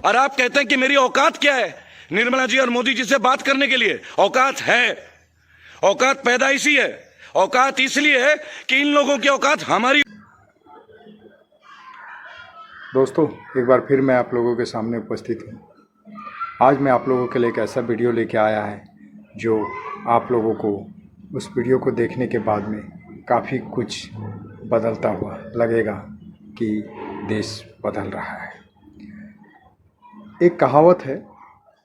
और आप कहते हैं कि मेरी औकात क्या है निर्मला जी और मोदी जी से बात करने के लिए। औकात है, औकात पैदाइशी है, औकात इसलिए है कि इन लोगों की औकात हमारी। दोस्तों, एक बार फिर मैं आप लोगों के सामने उपस्थित हूँ। आज मैं आप लोगों के लिए एक ऐसा वीडियो लेके आया है जो आप लोगों को उस वीडियो को देखने के बाद में काफ़ी कुछ बदलता हुआ लगेगा कि देश बदल रहा है। एक कहावत है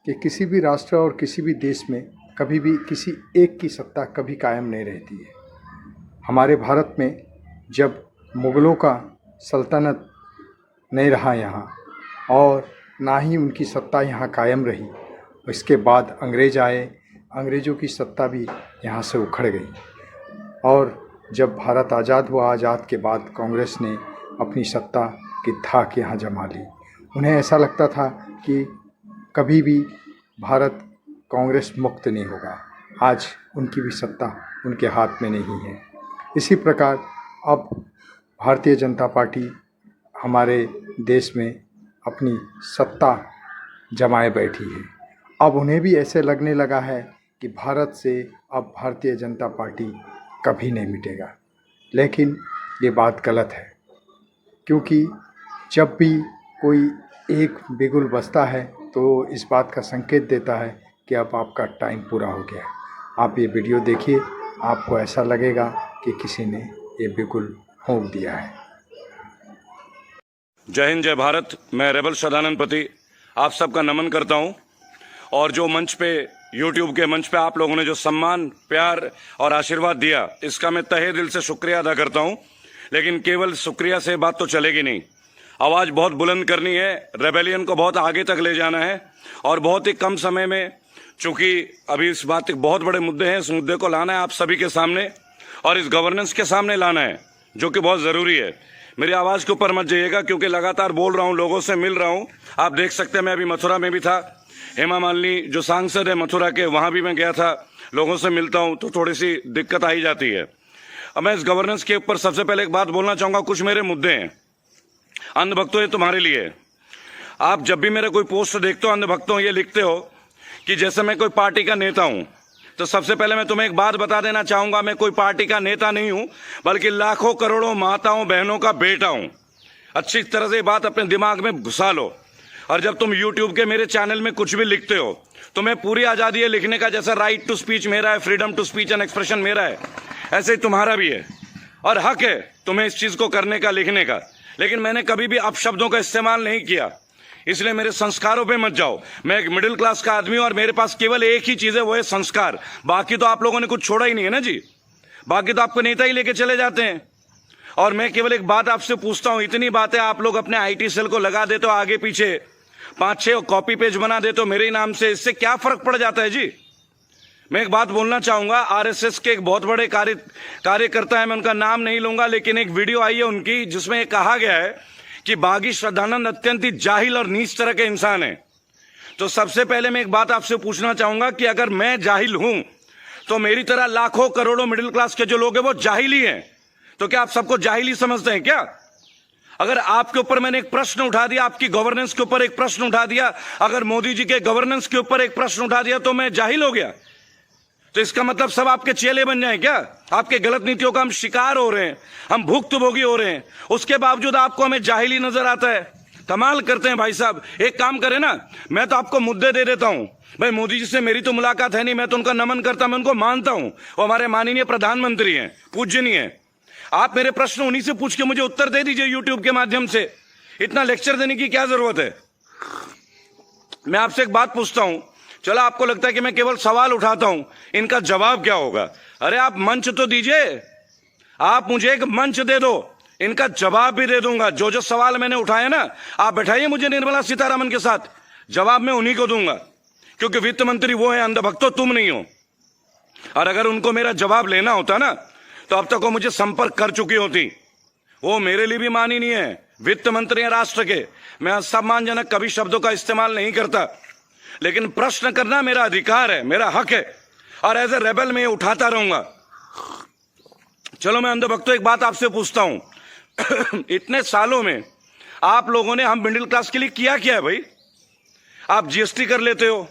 कि किसी भी राष्ट्र और किसी भी देश में कभी भी किसी एक की सत्ता कभी कायम नहीं रहती है। हमारे भारत में जब मुग़लों का सल्तनत नहीं रहा यहाँ और ना ही उनकी सत्ता यहाँ कायम रही, इसके बाद अंग्रेज़ आए, अंग्रेज़ों की सत्ता भी यहाँ से उखड़ गई। और जब भारत आज़ाद हुआ, आज़ाद के बाद कांग्रेस ने अपनी सत्ता की धाक यहाँ जमा ली। उन्हें ऐसा लगता था कि कभी भी भारत कांग्रेस मुक्त नहीं होगा। आज उनकी भी सत्ता उनके हाथ में नहीं है। इसी प्रकार अब भारतीय जनता पार्टी हमारे देश में अपनी सत्ता जमाए बैठी है। अब उन्हें भी ऐसे लगने लगा है कि भारत से अब भारतीय जनता पार्टी कभी नहीं मिटेगा। लेकिन ये बात गलत है, क्योंकि जब भी कोई एक बिगुल बजता है तो इस बात का संकेत देता है कि अब आपका टाइम पूरा हो गया। आप ये वीडियो देखिए, आपको ऐसा लगेगा कि किसी ने ये बिगुल फूंक दिया है। जय हिंद, जय भारत। मैं रेबल सदानंद पति आप सबका नमन करता हूं। और जो मंच पे, यूट्यूब के मंच पे आप लोगों ने जो सम्मान, प्यार और आशीर्वाद दिया, इसका मैं तहे दिल से शुक्रिया अदा करता हूं। लेकिन केवल शुक्रिया से बात तो चलेगी नहीं, आवाज़ बहुत बुलंद करनी है, रेबेलियन को बहुत आगे तक ले जाना है और बहुत ही कम समय में, चूंकि अभी इस बात के बहुत बड़े मुद्दे हैं, इस मुद्दे को लाना है आप सभी के सामने और इस गवर्नेंस के सामने लाना है, जो कि बहुत ज़रूरी है। मेरी आवाज़ के ऊपर मत जाइएगा, क्योंकि लगातार बोल रहा हूँ, लोगों से मिल रहा हूँ। आप देख सकते हैं, मैं अभी मथुरा में भी था। हेमा मालिनी जो सांसद है मथुरा के, वहाँ भी मैं गया था, लोगों से मिलता हूँ, तो थोड़ी सी दिक्कत आ ही जाती है। अब मैं इस गवर्नेंस के ऊपर सबसे पहले एक बात बोलना चाहूँगा। कुछ मेरे मुद्दे हैं अंधभक्तों, ये तुम्हारे लिए। आप जब भी मेरा कोई पोस्ट देखते हो अंधभक्तों, ये लिखते हो कि जैसे मैं कोई पार्टी का नेता हूँ, तो सबसे पहले मैं तुम्हें एक बात बता देना चाहूँगा, मैं कोई पार्टी का नेता नहीं हूँ, बल्कि लाखों करोड़ों माताओं बहनों का बेटा हूँ। अच्छी तरह से ये बात अपने दिमाग में घुसा लो। और जब तुम यूट्यूब के मेरे चैनल में कुछ भी लिखते हो, तुम्हें पूरी आज़ादी है लिखने का। जैसा राइट टू स्पीच मेरा है, freedom to speech and expression मेरा है, ऐसे ही तुम्हारा भी है और हक है तुम्हें इस चीज़ को करने का, लिखने का। लेकिन मैंने कभी भी अपशब्दों का इस्तेमाल नहीं किया, इसलिए मेरे संस्कारों पे मत जाओ। मैं एक मिडिल क्लास का आदमी हूं और मेरे पास केवल एक ही चीज़ है, वो है संस्कार। बाकी तो आप लोगों ने कुछ छोड़ा ही नहीं है ना जी, बाकी तो आपको नेता ही लेके चले जाते हैं। और मैं केवल एक बात आपसे पूछता हूं, इतनी बातें आप लोग अपने IT सेल को लगा देते हो, आगे पीछे 5-6 कॉपी पेज बना देते हो मेरे नाम से, इससे क्या फर्क पड़ जाता है जी? मैं एक बात बोलना चाहूंगा, RSS के एक बहुत बड़े कार्यकर्ता है, मैं उनका नाम नहीं लूंगा, लेकिन एक वीडियो आई है उनकी जिसमें कहा गया है कि बागी श्रद्धानंद अत्यंत ही जाहिल और नीच तरह के इंसान है। तो सबसे पहले मैं एक बात आपसे पूछना चाहूंगा कि अगर मैं जाहिल हूं तो मेरी तरह लाखों करोड़ों मिडिल क्लास के जो लोग हैं वो जाहिल ही हैं। तो क्या आप सबको जाहिल ही समझते हैं क्या? अगर आपके ऊपर मैंने एक प्रश्न उठा दिया, आपकी गवर्नेंस के ऊपर एक प्रश्न उठा दिया, अगर मोदी जी के गवर्नेंस के ऊपर एक प्रश्न उठा दिया, तो मैं जाहिल हो गया? तो इसका मतलब सब आपके चेले बन जाएं क्या? आपके गलत नीतियों का हम शिकार हो रहे हैं, हम भुक्तभोगी हो रहे हैं, उसके बावजूद आपको हमें जाहिली नजर आता है। कमाल करते हैं भाई साहब। एक काम करें ना, मैं तो आपको मुद्दे दे देता हूं। भाई मोदी जी से मेरी तो मुलाकात है नहीं, मैं तो उनका नमन करता, मैं उनको मानता हूं, वो हमारे माननीय प्रधानमंत्री हैं, पूजनीय हैं। आप मेरे प्रश्न उन्हीं से पूछ के मुझे उत्तर दे दीजिए यूट्यूब के माध्यम से। इतना लेक्चर देने की क्या जरूरत है? मैं आपसे एक बात पूछता हूं, चलो आपको लगता है कि मैं केवल सवाल उठाता हूं, इनका जवाब क्या होगा? अरे आप मंच तो दीजिए, आप मुझे एक मंच दे दो, इनका जवाब भी दे दूंगा। जो जो सवाल मैंने उठाए ना, आप बैठाइए मुझे निर्मला सीतारमण के साथ, जवाब मैं उन्हीं को दूंगा, क्योंकि वित्त मंत्री वो है, अंधभक्तों तुम नहीं हो। और अगर उनको मेरा जवाब लेना होता ना, तो अब तक वो मुझे संपर्क कर चुकी होती। वो मेरे लिए भी माननीय है, वित्त मंत्री है राष्ट्र के। मैं असम्मानजनक कभी शब्दों का इस्तेमाल नहीं करता, लेकिन प्रश्न करना मेरा अधिकार है, मेरा हक है, और एज ए रेबल मैं उठाता रहूंगा। चलो मैं अंधभक्तों एक बात आपसे पूछता हूं इतने सालों में आप लोगों ने हम मिडिल क्लास के लिए किया क्या है भाई? आप जीएसटी कर लेते हो,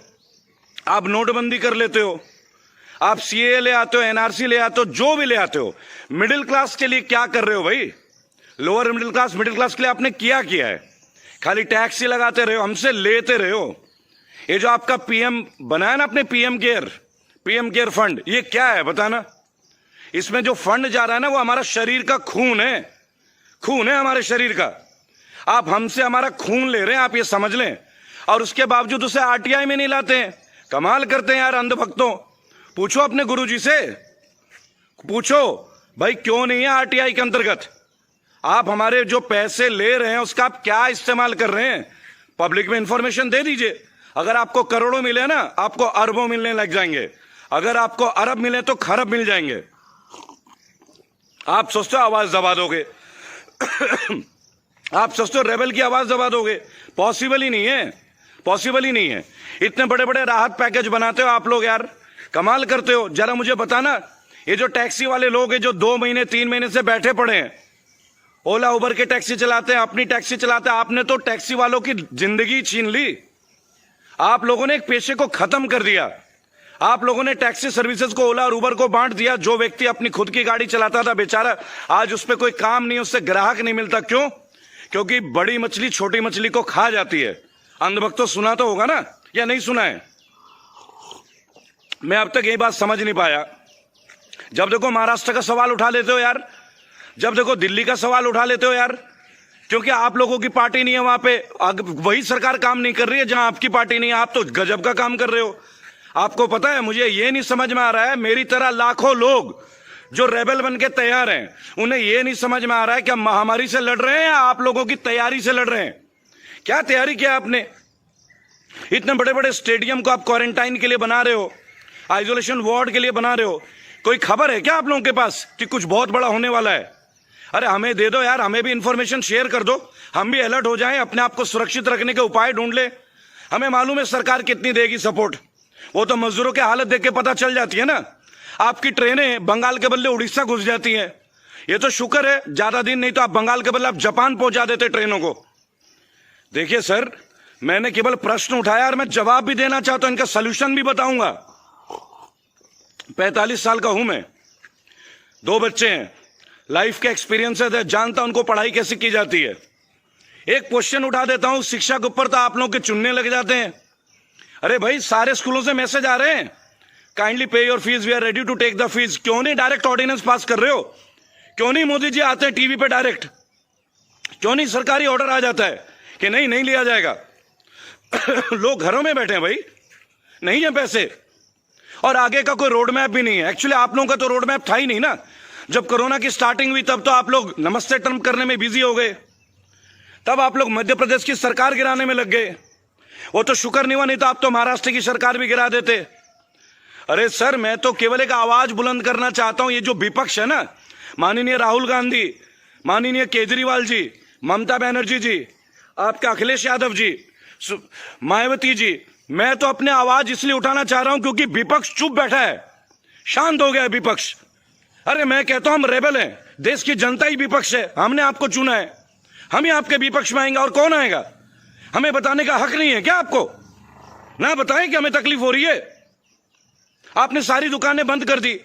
आप नोटबंदी कर लेते हो, आप सीए ले आते हो, एनआरसी ले आते हो, जो भी ले आते हो। मिडिल क्लास के लिए क्या कर रहे हो भाई? लोअर मिडिल क्लास के लिए आपने क्या किया है? खाली टैक्स ही लगाते रहे हो, हमसे लेते रहे हो। ये जो आपका पीएम बनाया ना, अपने पीएम केयर फंड, ये क्या है बताना? इसमें जो फंड जा रहा है ना, वो हमारा शरीर का खून है हमारे शरीर का। आप हमसे हमारा खून ले रहे हैं, आप ये समझ लें, और उसके बावजूद उसे आरटीआई में नहीं लाते हैं। कमाल करते हैं यार अंधभक्तों। पूछो अपने गुरुजी से, पूछो भाई क्यों नहीं है आरटीआई के अंतर्गत? आप हमारे जो पैसे ले रहे हैं उसका आप क्या इस्तेमाल कर रहे हैं? पब्लिक में इंफॉर्मेशन दे दीजिए। अगर आपको करोड़ों मिले ना, आपको अरबों मिलने लग जाएंगे। अगर आपको अरब मिले तो खरब मिल जाएंगे। आप सोचते हो आवाज दबा दोगे आप सोचते हो रेबल की आवाज दबा दोगे? पॉसिबल ही नहीं है। इतने बड़े बड़े राहत पैकेज बनाते हो आप लोग यार, कमाल करते हो। जरा मुझे बताना, ये जो टैक्सी वाले लोग हैं जो 2 महीने 3 महीने से बैठे पड़े हैं, ओला उबर के टैक्सी चलाते हैं, अपनी टैक्सी चलाते हैं, आपने तो टैक्सी वालों की जिंदगी छीन ली। आप लोगों ने एक पेशे को खत्म कर दिया। आप लोगों ने टैक्सी सर्विसेज को, ओला और उबर को बांट दिया। जो व्यक्ति अपनी खुद की गाड़ी चलाता था बेचारा, आज उस पर कोई काम नहीं, उससे ग्राहक नहीं मिलता। क्यों? क्योंकि बड़ी मछली छोटी मछली को खा जाती है। अंधभक्तों सुना तो होगा ना, या नहीं सुना है? मैं अब तक ये बात समझ नहीं पाया। जब देखो महाराष्ट्र का सवाल उठा लेते हो यार, जब देखो दिल्ली का सवाल उठा लेते हो यार, क्योंकि आप लोगों की पार्टी नहीं है वहां पे। वही सरकार काम नहीं कर रही है जहां आपकी पार्टी नहीं है। आप तो गजब का काम कर रहे हो। आपको पता है, मुझे ये नहीं समझ में आ रहा है, मेरी तरह लाखों लोग जो रेबल बन के तैयार हैं, उन्हें यह नहीं समझ में आ रहा है कि हम महामारी से लड़ रहे हैं या आप लोगों की तैयारी से लड़ रहे हैं। क्या तैयारी किया आपने? इतने बड़े बड़े स्टेडियम को आप क्वारंटाइन के लिए बना रहे हो, आइसोलेशन वार्ड के लिए बना रहे हो। कोई खबर है क्या आप लोगों के पास कि कुछ बहुत बड़ा होने वाला है? अरे हमें दे दो यार, हमें भी इंफॉर्मेशन शेयर कर दो, हम भी अलर्ट हो जाएं, अपने आप को सुरक्षित रखने के उपाय ढूंढ ले। हमें मालूम है सरकार कितनी देगी सपोर्ट, वो तो मजदूरों की हालत देख के पता चल जाती है ना। आपकी ट्रेनें बंगाल के बदले उड़ीसा घुस जाती हैं। ये तो शुक्र है, ज्यादा दिन नहीं तो आप बंगाल के बदले आप जापान पहुंचा देते ट्रेनों को। देखिए सर, मैंने केवल प्रश्न उठाया और मैं जवाब भी देना चाहता हूं, इनका सोल्यूशन भी बताऊंगा। 45 साल का हूं मैं, 2 बच्चे हैं, लाइफ के एक्सपीरियंसेस है, जानता हूं उनको पढ़ाई कैसे की जाती है। एक क्वेश्चन उठा देता हूं, शिक्षा के ऊपर तो आप लोग के चुनने लग जाते हैं। अरे भाई, सारे स्कूलों से मैसेज आ रहे हैं, kindly pay your fees, we are ready to take the fees. क्यों नहीं डायरेक्ट ऑर्डिनेंस पास कर रहे हो? क्यों नहीं मोदी जी आते हैं टीवी पे डायरेक्ट? क्यों नहीं सरकारी ऑर्डर आ जाता है कि नहीं नहीं लिया जाएगा? लोग घरों में बैठे हैं भाई, नहीं है पैसे, और आगे का कोई रोड मैप भी नहीं है। एक्चुअली आप लोगों का तो रोड मैप था ही नहीं ना। जब कोरोना की स्टार्टिंग हुई तब तो आप लोग नमस्ते ट्रंप करने में बिजी हो गए, तब आप लोग मध्य प्रदेश की सरकार गिराने में लग गए। वो तो शुक्र नहीं हुआ, नहीं तो आप तो महाराष्ट्र की सरकार भी गिरा देते। अरे सर, मैं तो केवल एक आवाज बुलंद करना चाहता हूं। ये जो विपक्ष है ना, माननीय राहुल गांधी, माननीय केजरीवाल जी, ममता बनर्जी जी, आपके अखिलेश यादव जी, मायावती जी, मैं तो अपने आवाज इसलिए उठाना चाह रहा हूं क्योंकि विपक्ष चुप बैठा है, शांत हो गया विपक्ष। अरे मैं कहता हूं हम रेबल हैं, देश की जनता ही विपक्ष है, हमने आपको चुना है, हम ही आपके विपक्ष में आएंगे। और कौन आएगा? हमें बताने का हक नहीं है क्या आपको? ना बताएं कि हमें तकलीफ हो रही है। आपने सारी दुकानें बंद कर दी,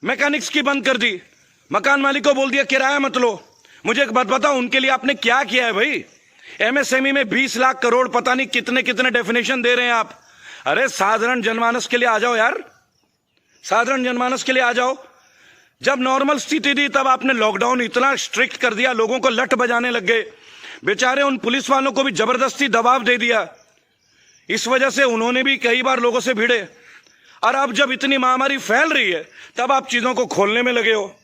मैकेनिक्स की बंद कर दी, मकान मालिक को बोल दिया किराया मत लो। मुझे एक बात बताओ, उनके लिए आपने क्या किया है भाई? एमएसएमई में 20 लाख करोड़, पता नहीं कितने कितने डेफिनेशन दे रहे हैं आप। अरे साधारण जनमानस के लिए आ जाओ यार, साधारण जनमानस के लिए आ जाओ। जब नॉर्मल स्थिति थी तब आपने लॉकडाउन इतना स्ट्रिक्ट कर दिया, लोगों को लठ बजाने लग गए। बेचारे उन पुलिस वालों को भी जबरदस्ती दबाव दे दिया, इस वजह से उन्होंने भी कई बार लोगों से भिड़े। और अब जब इतनी महामारी फैल रही है तब आप चीजों को खोलने में लगे हो।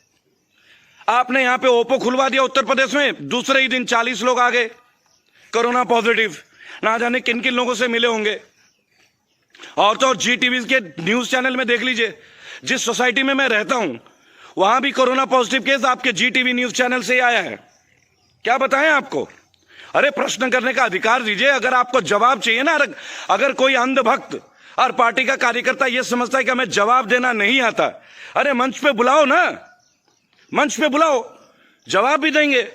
आपने यहां पे ओप्पो खुलवा दिया उत्तर प्रदेश में, दूसरे ही दिन 40 लोग आ गए कोरोना पॉजिटिव, ना जाने किन किन लोगों से मिले होंगे। और तो और जी टीवी के न्यूज चैनल में देख लीजिए, जिस सोसाइटी में मैं रहता हूं वहां भी कोरोना पॉजिटिव केस आपके जी टीवी न्यूज चैनल से आया है। क्या बताएं आपको? अरे प्रश्न करने का अधिकार दीजिए, अगर आपको जवाब चाहिए ना। अगर कोई अंधभक्त और पार्टी का कार्यकर्ता यह समझता है कि हमें जवाब देना नहीं आता, अरे मंच पे बुलाओ ना, मंच पे बुलाओ, जवाब भी देंगे,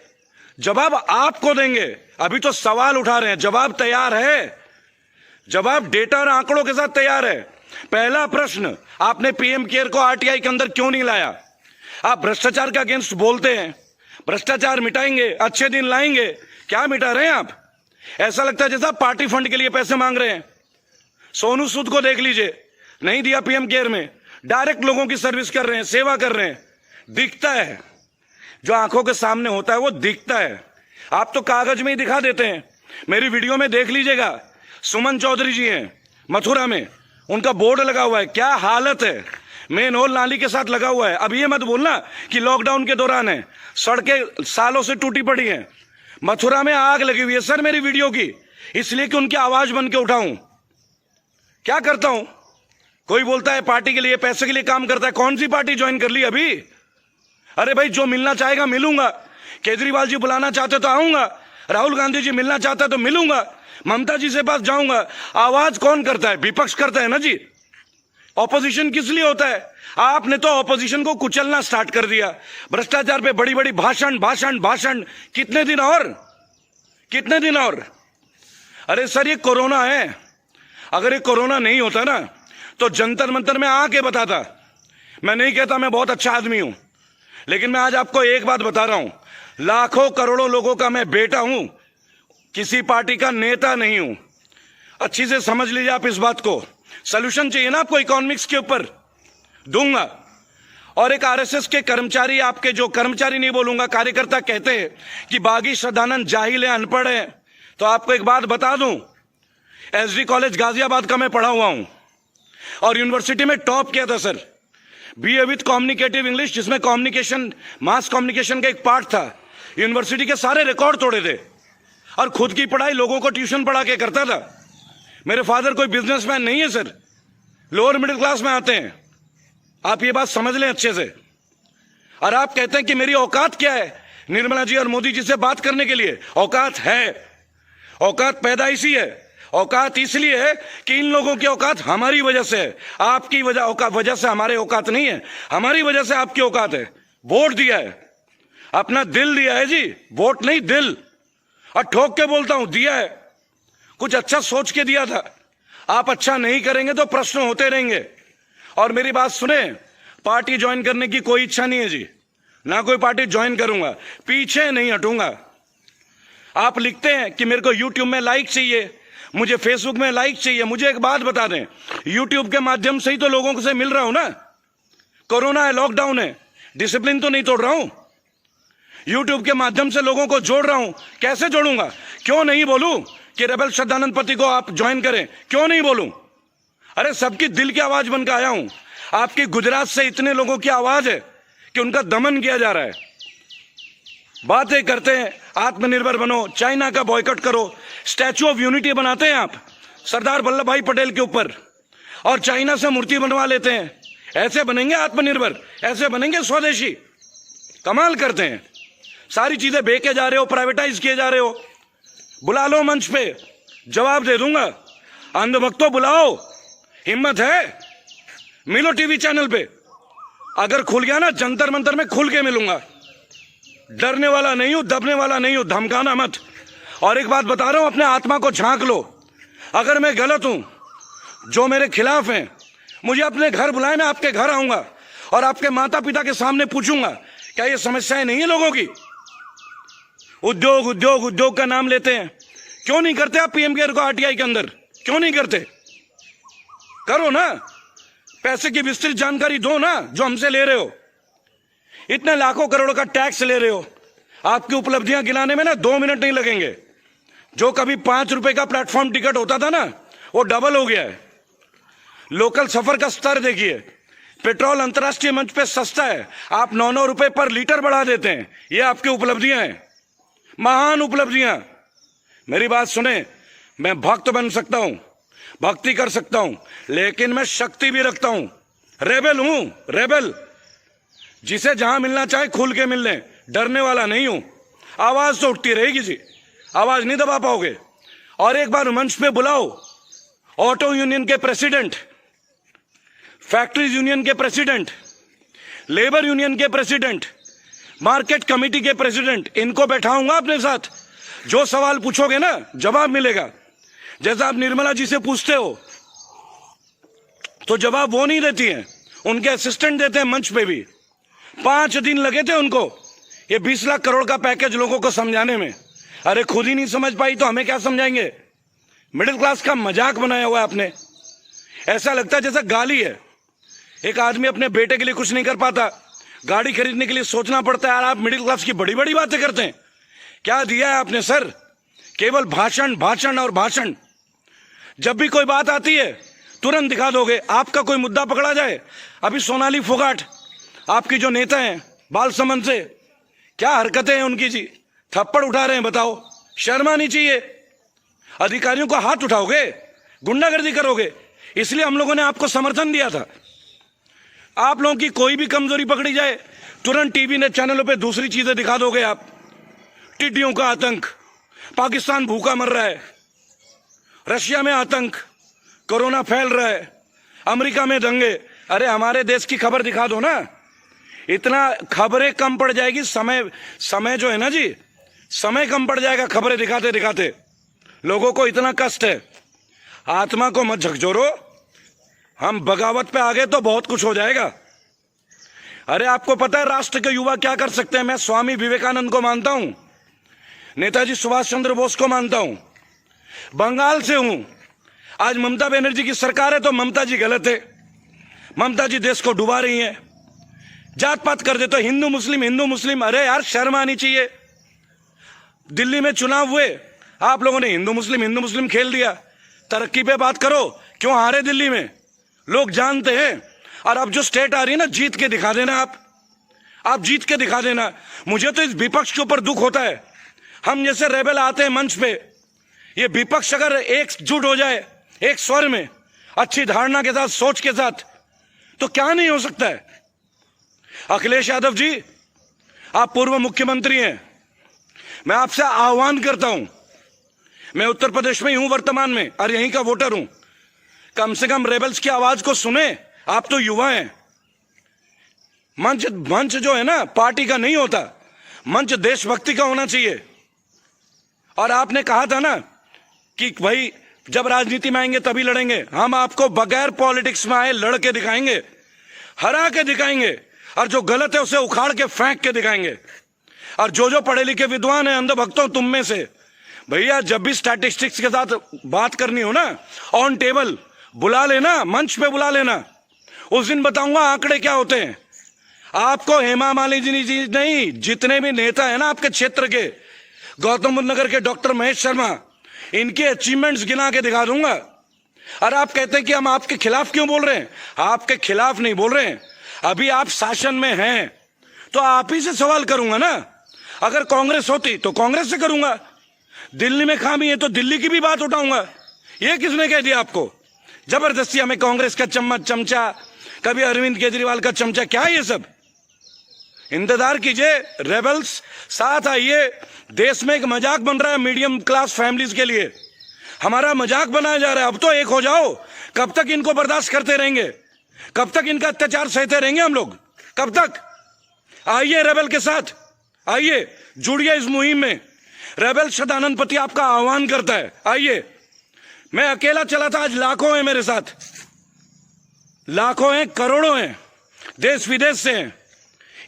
जवाब आपको देंगे। अभी तो सवाल उठा रहे हैं, जवाब तैयार है। जवाब डेटा और आंकड़ों के साथ तैयार है। पहला प्रश्न, आपने पीएम केयर को आरटीआई के अंदर क्यों नहीं लाया? आप भ्रष्टाचार का अगेंस्ट बोलते हैं, भ्रष्टाचार मिटाएंगे, अच्छे दिन लाएंगे, क्या मिटा रहे हैं आप? ऐसा लगता है जैसा पार्टी फंड के लिए पैसे मांग रहे हैं। सोनू सूद को देख लीजिए, नहीं दिया पीएम केयर में, डायरेक्ट लोगों की सर्विस कर रहे हैं, सेवा कर रहे हैं। दिखता है, जो आंखों के सामने होता है वो दिखता है। आप तो कागज में ही दिखा देते हैं। मेरी वीडियो में देख लीजिएगा, सुमन चौधरी जी हैं मथुरा में, उनका बोर्ड लगा हुआ है, क्या हालत है, मेन होल नाली के साथ लगा हुआ है। अब ये मत बोलना कि लॉकडाउन के दौरान है, सड़कें सालों से टूटी पड़ी हैं। मथुरा में आग लगी हुई है सर मेरी वीडियो की, इसलिए कि उनकी आवाज बन के उठाऊं। क्या करता हूं? कोई बोलता है पार्टी के लिए, पैसे के लिए काम करता है। कौन सी पार्टी ज्वाइन कर ली अभी? अरे भाई, जो मिलना चाहेगा मिलूंगा। केजरीवाल जी बुलाना चाहते तो आऊंगा, राहुल गांधी जी मिलना चाहता तो मिलूंगा, ममता जी से पास जाऊंगा। आवाज कौन करता है? विपक्ष करता है ना जी। ऑपोजिशन किस लिए होता है? आपने तो ऑपोजिशन को कुचलना स्टार्ट कर दिया। भ्रष्टाचार पे बड़ी बड़ी भाषण भाषण भाषण। कितने दिन और, कितने दिन और? अरे सर, ये कोरोना है। अगर ये कोरोना नहीं होता ना तो जंतर मंतर में आके बताता। मैं नहीं कहता मैं बहुत अच्छा आदमी हूं, लेकिन मैं आज आपको एक बात बता रहा हूं, लाखों करोड़ों लोगों का मैं बेटा हूं, किसी पार्टी का नेता नहीं हूं। अच्छी से समझ लीजिए आप इस बात को। सॉल्यूशन चाहिए ना आपको इकोनॉमिक्स के ऊपर, दूंगा। और एक आरएसएस के कर्मचारी, आपके जो कर्मचारी नहीं बोलूंगा, कार्यकर्ता कहते हैं कि बागी श्रद्धानंद जाहिल है, अनपढ़ है, तो आपको एक बात बता दूं, एसडी कॉलेज गाजियाबाद का मैं पढ़ा हुआ हूं और यूनिवर्सिटी में टॉप किया था sir, BA with communicative English, जिसमें कम्युनिकेशन, मास कम्युनिकेशन का एक पार्ट था। यूनिवर्सिटी के सारे रिकॉर्ड तोड़े थे और खुद की पढ़ाई लोगों को ट्यूशन पढ़ा के करता था। मेरे फादर कोई बिजनेसमैन नहीं है सर, लोअर मिडिल क्लास में आते हैं। आप ये बात समझ लें अच्छे से। और आप कहते हैं कि मेरी औकात क्या है निर्मला जी और मोदी जी से बात करने के लिए? औकात है, औकात पैदाइशी है। औकात इसलिए है कि इन लोगों की औकात हमारी वजह से है, आपकी वजह से हमारे औकात नहीं है, हमारी वजह से आपकी औकात है। वोट दिया है, अपना दिल दिया है जी, वोट नहीं दिल। और ठोक के बोलता हूं, दिया है, कुछ अच्छा सोच के दिया था। आप अच्छा नहीं करेंगे तो प्रश्न होते रहेंगे। और मेरी बात सुने, पार्टी ज्वाइन करने की कोई इच्छा नहीं है जी, ना कोई पार्टी ज्वाइन करूंगा, पीछे नहीं हटूंगा। आप लिखते हैं कि मेरे को यूट्यूब में लाइक चाहिए, मुझे फेसबुक में लाइक चाहिए। मुझे एक बात बता दें, यूट्यूब के माध्यम से ही तो लोगों से मिल रहा हूं ना। कोरोना है, लॉकडाउन है, डिसिप्लिन तो नहीं तोड़ रहा हूं। यूट्यूब के माध्यम से लोगों को जोड़ रहा हूं। कैसे जोड़ूंगा? क्यों नहीं बोलूं कि रेबल श्रद्धानंद पति को आप ज्वाइन करें? क्यों नहीं बोलूं? अरे सबकी दिल की आवाज बनकर आया हूं। आपकी गुजरात से इतने लोगों की आवाज है कि उनका दमन किया जा रहा है। बातें करते हैं आत्मनिर्भर बनो, चाइना का बॉयकॉट करो, स्टैच्यू ऑफ यूनिटी बनाते हैं आप सरदार वल्लभ भाई पटेल के ऊपर और चाइना से मूर्ति बनवा लेते हैं। ऐसे बनेंगे आत्मनिर्भर? ऐसे बनेंगे स्वदेशी? कमाल करते हैं। सारी चीजें बेचे जा रहे हो, प्राइवेटाइज किए जा रहे हो। बुला लो मंच पे, जवाब दे दूंगा। अंधभक्तों बुलाओ, हिम्मत है, मिलो टीवी चैनल पे। अगर खुल गया ना जंतर मंतर में, खुल के मिलूंगा। डरने वाला नहीं हूं, दबने वाला नहीं हूं, धमकाना मत। और एक बात बता रहा हूं, अपने आत्मा को झांक लो। अगर मैं गलत हूं, जो मेरे खिलाफ हैं, मुझे अपने घर बुलाए, मैं आपके घर आऊंगा और आपके माता पिता के सामने पूछूंगा क्या ये समस्याएं नहीं है लोगों की? उद्योग उद्योग उद्योग का नाम लेते हैं। क्यों नहीं करते आप पीएम केयर को आरटीआई के अंदर? क्यों नहीं करते? करो ना, पैसे की विस्तृत जानकारी दो ना, जो हमसे ले रहे हो। इतने लाखों करोड़ों का टैक्स ले रहे हो, आपकी उपलब्धियां गिनाने में ना 2 मिनट नहीं लगेंगे। जो कभी 5 रुपए का प्लेटफॉर्म टिकट होता था ना, वो डबल हो गया है। लोकल सफर का स्तर देखिए, पेट्रोल अंतर्राष्ट्रीय मंच पे सस्ता है, आप 9-9 रुपए पर लीटर बढ़ा देते हैं। ये आपकी उपलब्धियां हैं, महान उपलब्धियां। मेरी बात सुने, मैं भक्त बन सकता हूं, भक्ति कर सकता हूं, लेकिन मैं शक्ति भी रखता हूं। रेबल हूं, रेबल। जिसे जहां मिलना चाहे खुल के मिल लें, डरने वाला नहीं हूं। आवाज तो उठती रहेगी जी, आवाज नहीं दबा पाओगे। और एक बार मंच पे बुलाओ ऑटो यूनियन के प्रेसिडेंट, फैक्ट्रीज यूनियन के प्रेसिडेंट, लेबर यूनियन के प्रेसिडेंट, मार्केट कमेटी के प्रेसिडेंट, इनको बैठाऊंगा अपने साथ। जो सवाल पूछोगे ना जवाब मिलेगा। जैसा आप निर्मला जी से पूछते हो तो जवाब वो नहीं देती हैं, उनके असिस्टेंट देते हैं मंच पे भी। 5 दिन लगे थे उनको ये 20 लाख करोड़ का पैकेज लोगों को समझाने में। अरे खुद ही नहीं समझ पाई तो हमें क्या समझाएंगे। मिडिल क्लास का मजाक बनाया हुआ है आपने। ऐसा लगता है जैसा गाली है। एक आदमी अपने बेटे के लिए कुछ नहीं कर पाता, गाड़ी खरीदने के लिए सोचना पड़ता है, यार आप मिडिल क्लास की बड़ी बड़ी बातें करते हैं। क्या दिया है आपने सर? केवल भाषण भाषण और भाषण। जब भी कोई बात आती है तुरंत दिखा दोगे। आपका कोई मुद्दा पकड़ा जाए, अभी सोनाली फोगाट आपकी जो नेता हैं बालसमंद से, क्या हरकतें हैं उनकी जी, थप्पड़ उठा रहे हैं। बताओ, शर्म आनी चाहिए। अधिकारियों को हाथ उठाओगे, गुंडागर्दी करोगे। इसलिए हम लोगों ने आपको समर्थन दिया था। आप लोगों की कोई भी कमजोरी पकड़ी जाए तुरंत टीवी ने चैनलों पे दूसरी चीजें दिखा दोगे आप। टिड्डियों का आतंक, पाकिस्तान भूखा मर रहा है, रशिया में आतंक, कोरोना फैल रहा है, अमेरिका में दंगे। अरे हमारे देश की खबर दिखा दो ना। इतना खबरें कम पड़ जाएगी, समय जो है ना जी, समय कम पड़ जाएगा खबरें दिखाते दिखाते। लोगों को इतना कष्ट है। आत्मा को मत झकझोरो। हम बगावत पे आ गए तो बहुत कुछ हो जाएगा। अरे आपको पता है राष्ट्र के युवा क्या कर सकते हैं? मैं स्वामी विवेकानंद को मानता हूं, नेताजी सुभाष चंद्र बोस को मानता हूं, बंगाल से हूं। आज ममता बनर्जी की सरकार है तो ममता जी गलत है। ममता जी देश को डुबा रही हैं, जात पात कर दे तो हिंदू मुस्लिम। अरे यार शर्म आनी चाहिए। दिल्ली में चुनाव हुए, आप लोगों ने हिंदू मुस्लिम खेल दिया। तरक्की पे बात करो, क्यों हारे दिल्ली में? लोग जानते हैं। और अब जो स्टेट आ रही है ना, जीत के दिखा देना। आप जीत के दिखा देना। मुझे तो इस विपक्ष के ऊपर दुख होता है। हम जैसे रेबल आते हैं मंच पे, ये विपक्ष अगर एकजुट हो जाए एक स्वर में, अच्छी धारणा के साथ, सोच के साथ, तो क्या नहीं हो सकता है। अखिलेश यादव जी, आप पूर्व मुख्यमंत्री हैं। मैं आपसे आह्वान करता हूं, मैं उत्तर प्रदेश में ही हूं वर्तमान में और यहीं का वोटर हूं। कम से कम रेबल्स की आवाज को सुने। आप तो युवा हैं। मंच जो है ना पार्टी का नहीं होता, मंच देशभक्ति का होना चाहिए। और आपने कहा था ना कि भाई जब राजनीति में आएंगे तभी लड़ेंगे। हम आपको बगैर पॉलिटिक्स में आए लड़के दिखाएंगे, हरा के दिखाएंगे, और जो गलत है उसे उखाड़ के फेंक के दिखाएंगे। और जो पढ़े लिखे विद्वान है अंधभक्तों तुम में से, भैया जब भी स्टैटिस्टिक्स के साथ बात करनी हो ना, ऑन टेबल बुला लेना, मंच पे बुला लेना। उस दिन बताऊंगा आंकड़े क्या होते हैं। आपको हेमा मालिनी जी नहीं, जितने भी नेता है ना आपके क्षेत्र के, गौतम बुद्ध नगर के डॉक्टर महेश शर्मा, इनके अचीवमेंट्स गिना के दिखा दूंगा। और आप कहते हैं कि हम आपके खिलाफ क्यों बोल रहे हैं? आपके खिलाफ नहीं बोल रहे हैं। अभी आप शासन में हैं तो आप ही से सवाल करूंगा ना। अगर कांग्रेस होती तो कांग्रेस से करूंगा। दिल्ली में खामी है तो दिल्ली की भी बात उठाऊंगा। ये किसने कह दिया आपको? जबरदस्ती हमें कांग्रेस का चमचा, कभी अरविंद केजरीवाल का चमचा, क्या है ये सब? इंतजार कीजिए, रेबल्स साथ आइए। देश में एक मजाक बन रहा है मीडियम क्लास फैमिलीज के लिए, हमारा मजाक बनाया जा रहा है। अब तो एक हो जाओ। कब तक इनको बर्दाश्त करते रहेंगे? कब तक इनका अत्याचार सहते रहेंगे हम लोग? कब तक? आइए रेबल के साथ, आइए जुड़िए इस मुहिम में। रेबल सदानंद पति आपका आह्वान करता है, आइए। मैं अकेला चला था, आज लाखों हैं मेरे साथ, लाखों हैं, करोड़ों हैं, देश विदेश से हैं।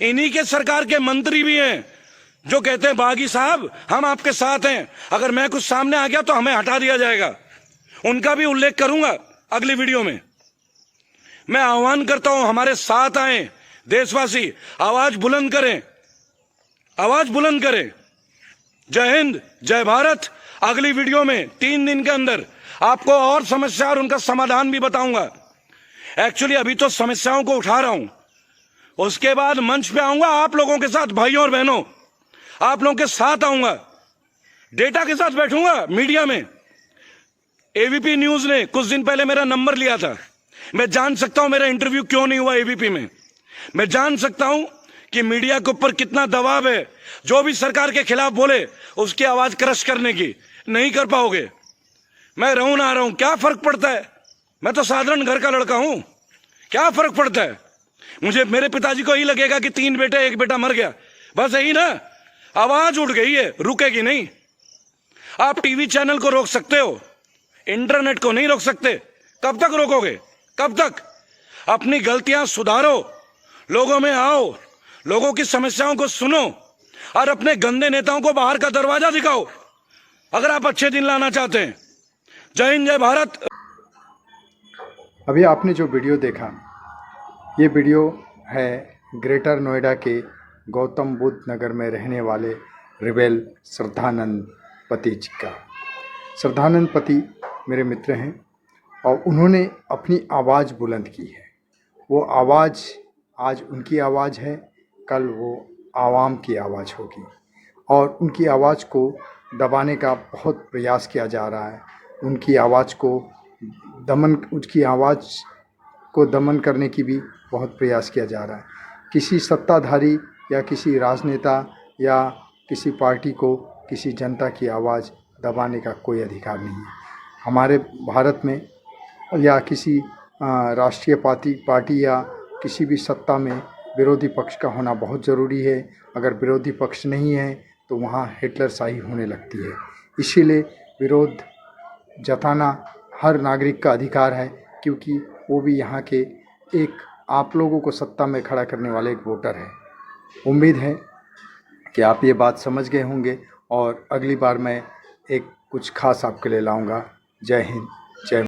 इन्हीं के सरकार के मंत्री भी हैं जो कहते हैं बागी साहब हम आपके साथ हैं, अगर मैं कुछ सामने आ गया तो हमें हटा दिया जाएगा। उनका भी उल्लेख करूंगा अगली वीडियो में। मैं आह्वान करता हूं हमारे साथ आए देशवासी, आवाज बुलंद करें, आवाज बुलंद करें। जय हिंद, जय भारत। अगली वीडियो में 3 दिन के अंदर आपको और समस्या और उनका समाधान भी बताऊंगा। एक्चुअली अभी तो समस्याओं को उठा रहा हूं, उसके बाद मंच पे आऊंगा आप लोगों के साथ, भाइयों और बहनों, आप लोगों के साथ आऊंगा, डेटा के साथ बैठूंगा मीडिया में। एबीपी न्यूज ने कुछ दिन पहले मेरा नंबर लिया था। मैं जान सकता हूं मेरा इंटरव्यू क्यों नहीं हुआ एबीपी में। मैं जान सकता हूं कि मीडिया के ऊपर कितना दबाव है। जो भी सरकार के खिलाफ बोले उसकी आवाज क्रश करने की, नहीं कर पाओगे। मैं रहूं ना रहूं क्या फर्क पड़ता है? मैं तो साधारण घर का लड़का हूं, क्या फर्क पड़ता है मुझे? मेरे पिताजी को ही लगेगा कि 3 बेटे 1 बेटा मर गया, बस यही ना। आवाज उठ गई है, रुकेगी नहीं। आप टीवी चैनल को रोक सकते हो, इंटरनेट को नहीं रोक सकते, कब तक रोकोगे? कब तक? अपनी गलतियां सुधारो, लोगों में आओ, लोगों की समस्याओं को सुनो और अपने गंदे नेताओं को बाहर का दरवाजा दिखाओ अगर आप अच्छे दिन लाना चाहते हैं। जय हिंद, जय भारत। अभी आपने जो वीडियो देखा, ये वीडियो है ग्रेटर नोएडा के गौतम बुद्ध नगर में रहने वाले रिबेल श्रद्धानंद पति जी का। श्रद्धानंद पति मेरे मित्र हैं और उन्होंने अपनी आवाज़ बुलंद की है। वो आवाज़ आज उनकी आवाज़ है, कल वो आवाम की आवाज़ होगी और उनकी आवाज़ को दबाने का बहुत प्रयास किया जा रहा है। उनकी आवाज़ को दमन करने की भी बहुत प्रयास किया जा रहा है। किसी सत्ताधारी या किसी राजनेता या किसी पार्टी को किसी जनता की आवाज़ दबाने का कोई अधिकार नहीं है। हमारे भारत में या किसी राष्ट्रीय पार्टी या किसी भी सत्ता में विरोधी पक्ष का होना बहुत ज़रूरी है। अगर विरोधी पक्ष नहीं है तो वहाँ हिटलरशाही होने लगती है। इसीलिए विरोध जताना हर नागरिक का अधिकार है, क्योंकि वो भी यहाँ के एक आप लोगों को सत्ता में खड़ा करने वाले एक वोटर है। उम्मीद है कि आप ये बात समझ गए होंगे और अगली बार मैं एक कुछ खास आपके लिए लाऊंगा। जय हिंद, जय